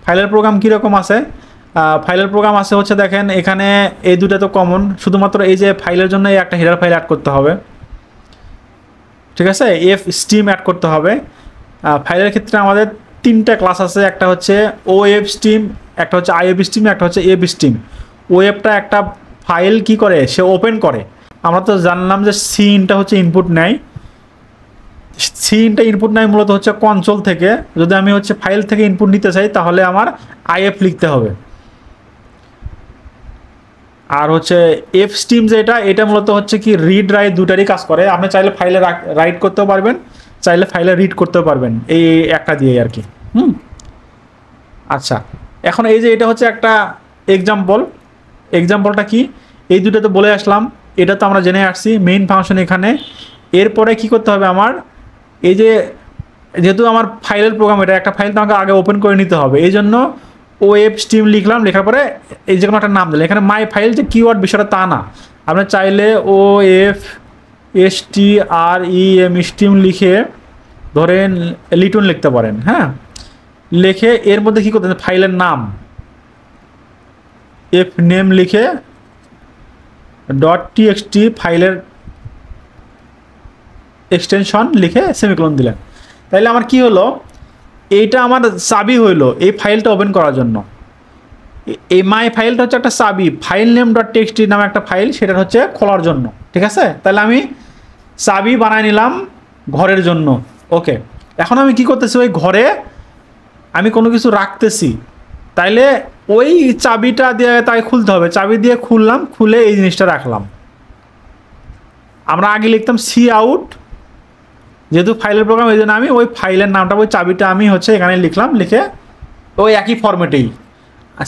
ফাইলের প্রোগ্রাম কীরকম আছে, ফাইলের প্রোগ্রাম আছে হচ্ছে দেখেন এখানে এই দুটো তো কমন, শুধুমাত্র এই যে ফাইলের জন্য এই একটা হেডার ফাইল অ্যাড করতে হবে, ঠিক আছে, এফ স্টিম অ্যাড করতে হবে। ফাইলের ক্ষেত্রে আমাদের তিনটা ক্লাস আছে, একটা হচ্ছে ও এফ স্টিম, একটা হচ্ছে আই এফ স্টিম, একটা হচ্ছে এফ স্টিম। ও এফটা একটা ফাইল কি করে, সে ওপেন করে। আমরা তো জানলাম যে সিনটা হচ্ছে ইনপুট নেয়, সিনটা ইনপুট নেয় মূলত হচ্ছে কনসোল থেকে। যদি আমি হচ্ছে ফাইল থেকে ইনপুট নিতে চাই তাহলে আমার আইএফ লিখতে হবে। আর হচ্ছে এফ স্টিম যেটা, এটা মূলত হচ্ছে কি রিড রাইট দুটারই কাজ করে। আপনি চাইলে ফাইলে রাইট করতেও পারবেন, চাইলে ফাইলে রিড করতেও পারবেন, এই একটা দিয়ে আর কি। আচ্ছা, এখন এই যে এটা হচ্ছে একটা এক্সাম্পল। এক্সাম্পলটা কি, এই দুটো তো বলে আসলাম, এটা তো আমরা জেনে আসছি মেইন ফাংশন এখানে। এরপরে কি করতে হবে আমার, এই যে যেহেতু আমার ফাইলের প্রোগ্রাম, এটা একটা ফাইল তো আমাকে আগে ওপেন করে নিতে হবে, এই জন্য ও এফ স্টিম লিখলাম, লেখার পরে এই যে কোনো একটা নাম দিলাম। এখানে মাই ফাইল যে কিওয়ার্ড বিষয়টা তা না, আপনি চাইলে ও এফ এস টি আর ই এম স্টিম লিখে ধরেন লিটন লিখতে পারেন। হ্যাঁ, লিখে এর মধ্যে কী করতে, ফাইলের নাম এফ নেম লিখে ডট টিএক্সটি ফাইলের এক্সটেনশন লিখে সেমিকোলন দিলেন। তাইলে আমার কি হলো, এইটা আমার চাবি হইলো এই ফাইলটা ওপেন করার জন্য। এই মাই ফাইলটা হচ্ছে একটা চাবি, ফাইল নেম ডট টেক্সটি নামে একটা ফাইল, সেটা হচ্ছে খোলার জন্য। ঠিক আছে, তাহলে আমি চাবি বানায় নিলাম ঘরের জন্য। ওকে, এখন আমি কি করতেছি, ওই ঘরে আমি কোনো কিছু রাখতেছি, তাইলে ওই চাবিটা দিয়ে তাই খুলতে হবে। চাবি দিয়ে খুললাম, খুলে এই জিনিসটা রাখলাম। আমরা আগে লিখতাম সি আউট, যেহেতু ফাইলের প্রোগ্রাম, এই জন্য আমি ওই ফাইলের নামটা, ওই চাবিটা আমি হচ্ছে এখানে লিখলাম, লিখে ওই একই ফরম্যাটেই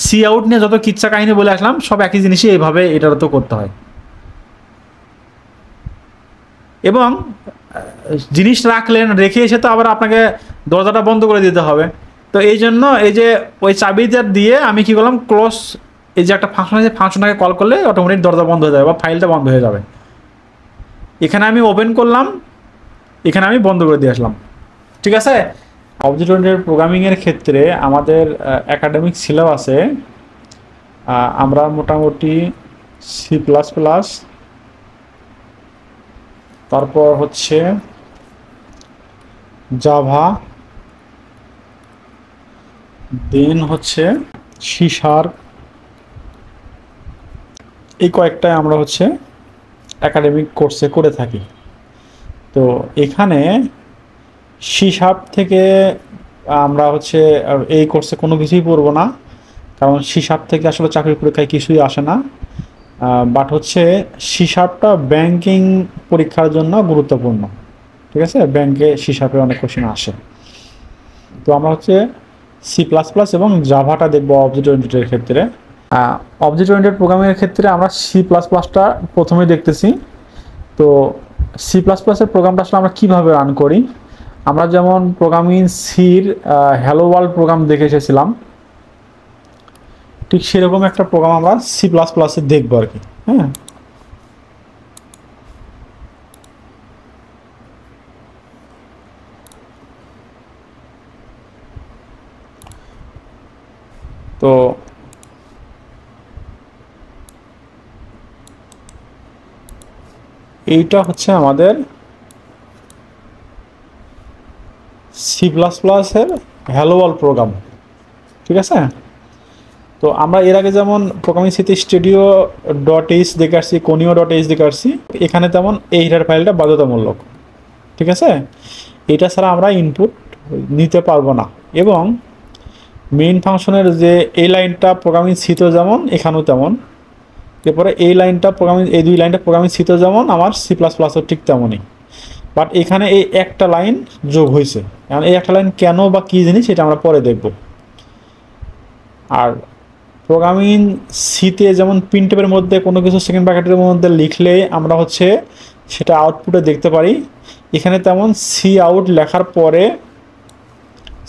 সি আউট নিয়ে যত কিচ্ছা কাহিনী বলে আসলাম সব একই জিনিসই এইভাবে এটারও তো করতে হয়। এবং জিনিস রাখলেন, রেখে এসে তো আবার আপনাকে দরজাটা বন্ধ করে দিতে হবে। তো এই জন্য এই যে ওই চাবিটা দিয়ে আমি কি করলাম, ক্লোজ, এই যে একটা ফাংশন আছে, ফাংশনটাকে কল করলে অটোমেটিক দরজা বন্ধ হয়ে যাবে বা ফাইলটা বন্ধ হয়ে যাবে। এখানে আমি ওপেন করলাম, এখানে আমি বন্ধ করে দিয়ে আসলাম। ঠিক আছে, অবজেক্ট ওরিয়েন্টেড প্রোগ্রামিংয়ের ক্ষেত্রে আমাদের একাডেমিক সিলেবাসে আমরা মোটামুটি সি প্লাস প্লাস, তারপর হচ্ছে জাভা, দেন হচ্ছে সি শার্প, এই কয়েকটাই আমরা হচ্ছে একাডেমিক কোর্সে করে থাকি। তো এখানে সি শার্প থেকে আমরা হচ্ছে এই কোর্সে কোনো কিছুই পড়বো না, কারণ সি শার্প থেকে আসলে চাকরির পরীক্ষায় কিছুই আসে না। বাট হচ্ছে সি শার্পটা ব্যাংকিং পরীক্ষার জন্য গুরুত্বপূর্ণ। ঠিক আছে, ব্যাংকে সি শার্পের অনেক কোশ্চেন আসে। তো আমরা হচ্ছে সি প্লাস প্লাস এবং জাভাটা দেখবো অবজেক্ট ওরিয়েন্টেডের ক্ষেত্রে। অবজেক্ট ওরিয়েন্টেড প্রোগ্রামিংয়ের ক্ষেত্রে আমরা সি প্লাস প্লাসটা প্রথমে দেখতেছি। তো সি প্লাস প্লাসের প্রোগ্রামটা আসলে আমরা কীভাবে রান করি, আমরা যেমন প্রোগ্রামিং সির হ্যালো ওয়ার্ল্ড প্রোগ্রাম দেখে এসেছিলাম, ঠিক সেরকম একটা প্রোগ্রাম আমরা সি প্লাস প্লাসে দেখবো আর কি। হ্যাঁ, তো এইটা হচ্ছে আমাদের সি প্লাস প্লাসের হ্যালো ওয়ার্ল্ড প্রোগ্রাম। ঠিক আছে, তো আমরা এর আগে যেমন প্রোগ্রামিং সিতে স্টুডিও ডট এইচ দেখে আসছি, কোনিও ডট এইচ দেখে আসছি, এখানে তেমন এই হেডার ফাইলটা বাধ্যতামূলক। ঠিক আছে, এটা ছাড়া আমরা ইনপুট নিতে পারবো না। এবং মেইন ফাংশনের যে এই লাইনটা প্রোগ্রামিং সিতেও যেমন এখানেও তেমন, এরপরে এই লাইনটা প্রোগ্রামিং, এই দুই লাইনটা প্রোগ্রামিং সিতেও যেমন আমার সি প্লাস প্লাসও ঠিক তেমনই। বাট এখানে এই একটা লাইন যোগ হয়েছে, কারণ এই একটা লাইন কেন বা কী জিনিস এটা আমরা পরে দেখব। আর প্রোগ্রামিং সিতে যেমন প্রিন্টএফের মধ্যে কোনো কিছু সেকেন্ড ব্র্যাকেটের মধ্যে লিখলে আমরা হচ্ছে সেটা আউটপুটে দেখতে পারি, এখানে তেমন সি আউট লেখার পরে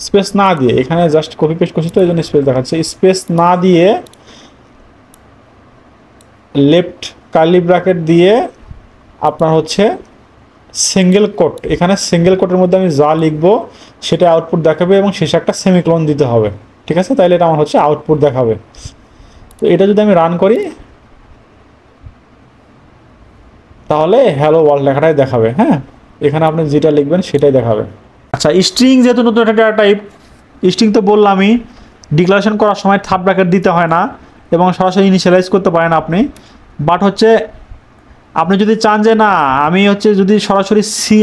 স্পেস না দিয়ে, এখানে জাস্ট কপি পেস্ট করছি তো এই জন্য স্পেস দেখাচ্ছে, স্পেস না দিয়ে লেফট কার্লি ব্র্যাকেট দিয়ে আপনার হচ্ছে সিঙ্গেল কোট, এখানে সিঙ্গেল কোটের মধ্যে আমি যা লিখবো সেটা আউটপুট দেখাবে এবং শেষে একটা সেমিকোলন দিতে হবে। ঠিক আছে, তাহলে এটা আমার হচ্ছে আউটপুট দেখাবে। তো এটা যদি আমি রান করি তাহলে হ্যালো ওয়ার্ল্ড লেখাটাই দেখাবে। হ্যাঁ, এখানে আপনি যেটা লিখবেন সেটাই দেখাবে। আচ্ছা, স্ট্রিং যেহেতু নতুন একটা ডেটা টাইপ, স্ট্রিং তো বললামই ডিক্লারেশন করার সময় থার্ড ব্র্যাকেট দিতে হয় না এবং সরাসরি ইনিশিয়ালাইজ করতে পারেন আপনি। বাট হচ্ছে আপনি যদি চান যে না আমি হচ্ছে যদি সরাসরি সি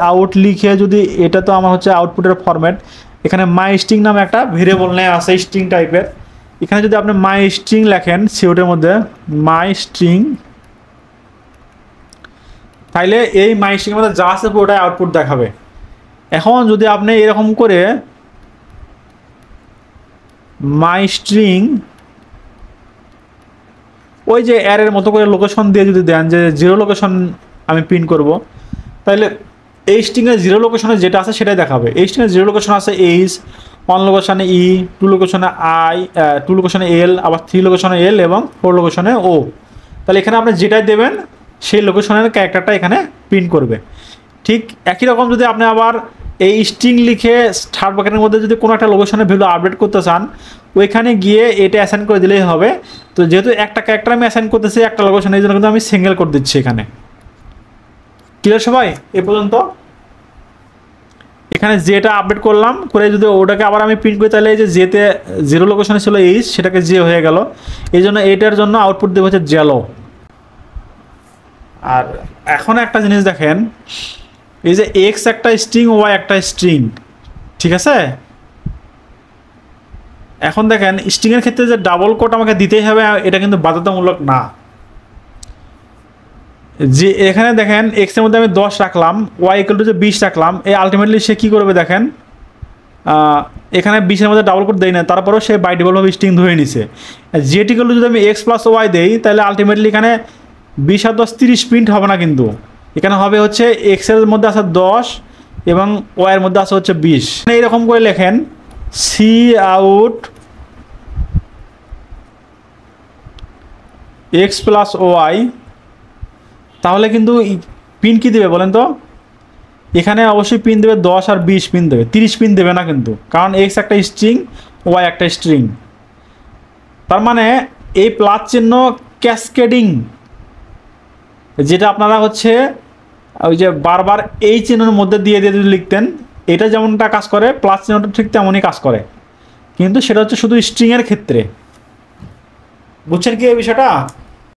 আউট লিখে যদি, এটা তো আমার হচ্ছে আউটপুটের ফরম্যাট, এখানে মাই স্ট্রিং নামে একটা ভেরিয়েবল নেই আছে স্ট্রিং টাইপের, এখানে যদি আপনি মাই স্ট্রিং লেখেন সিউটের মধ্যে মাই স্ট্রিং, তাইলে এই মাই স্ট্রিংয়ের মধ্যে যা আছে পুরোটাই আউটপুট দেখাবে। এখন যদি আপনি এরকম করে মাই স্ট্রিং ওই যে অ্যারের মতো করে লোকেশন দিয়ে যদি দেন যে 0 লোকেশন আমি প্রিন্ট করব, তাহলে এই স্ট্রিংয়ের 0 লোকেশনে যেটা আছে সেটাই দেখাবে। এই স্ট্রিংয়ের 0 লোকেশন আছে এইচ, 1 লোকেশনে ই, 2 লোকেশনে আই, 2 লোকেশনে এল, আবার 3 লোকেশনে এল এবং 4 লোকেশনে ও। তাহলে এখানে আপনি যেটাই দেবেন সেই লোকেশনের ক্যারেক্টারটা এখানে প্রিন্ট করবে। ঠিক একই রকম যদি আপনি আবার এই স্ট্রিং লিখে থার্ড ব্র্যাকেটের মধ্যে যদি কোনো একটা লোকেশনের ভ্যালু আপডেট করতে চান, ওইখানে গিয়ে এটা অ্যাসাইন করে দিলেই হবে। তো যেহেতু একটা ক্যারেক্টার আমি অ্যাসাইন করতেছি একটা লোকেশনে, এই জন্য কিন্তু আমি সিঙ্গেল করে দিচ্ছি এখানে। ক্লিয়ার সবাই এ পর্যন্ত? এখানে যেটা আপডেট করলাম করে যদি ওটাকে আবার আমি প্রিন্ট করি, তাহলে এই যে যেতে 0 লোকেশনে ছিল এইচ, সেটাকে যে হয়ে গেল, এই জন্য এইটার জন্য আউটপুট দেবে হচ্ছে জেলো। আর এখন একটা জিনিস দেখেন, এই যে এক্স একটা স্ট্রিং, ওয়াই একটা স্ট্রিং, ঠিক আছে? এখন দেখেন স্ট্রিংয়ের ক্ষেত্রে যে ডাবল কোট আমাকে দিতেই হবে এটা কিন্তু বাধ্যতামূলক না। যে এখানে দেখেন এক্স এর মধ্যে আমি 10 রাখলাম, ওয়াই ইকুয়াল টু যে 20 রাখলাম, এই আলটিমেটলি সে কী করবে দেখেন, এখানে 20-এর মধ্যে ডাবল কোট দেয় না, তারপরেও সে বাই ডিফল্টভাবে স্ট্রিং ধরে নিছে। জেড ইকুয়াল টু যদি আমি এক্স প্লাস ওয়াই দেই, তাহলে আলটিমেটলি এখানে 20 আর 10 30 প্রিন্ট হবে না, কিন্তু এখানে হবে হচ্ছে এক্সের মধ্যে আছে 10 এবং ওয়াইয়ের মধ্যে আছে হচ্ছে 20। এইরকম করে লেখেন C out X plus Y, তাহলে কিন্তু পিন কী দেবে বলেন তো? এখানে অবশ্যই পিন দেবে 10 আর 20 পিন দেবে, 30 পিন দেবে না কিন্তু, কারণ এক্স একটা স্ট্রিং, ওয়াই একটা স্ট্রিং। তার মানে এই প্লাস চিহ্ন ক্যাসকেডিং, যেটা আপনারা হচ্ছে ওই যে বারবার এই চিহ্নের মধ্যে দিয়ে দিয়ে যদি লিখতেন, এটা যেমনটা কাজ করে প্লাস চিহ্নটা ঠিক তেমনই কাজ করে, কিন্তু সেটা হচ্ছে শুধু স্ট্রিংয়ের ক্ষেত্রে। বুঝছেন কি এই বিষয়টা?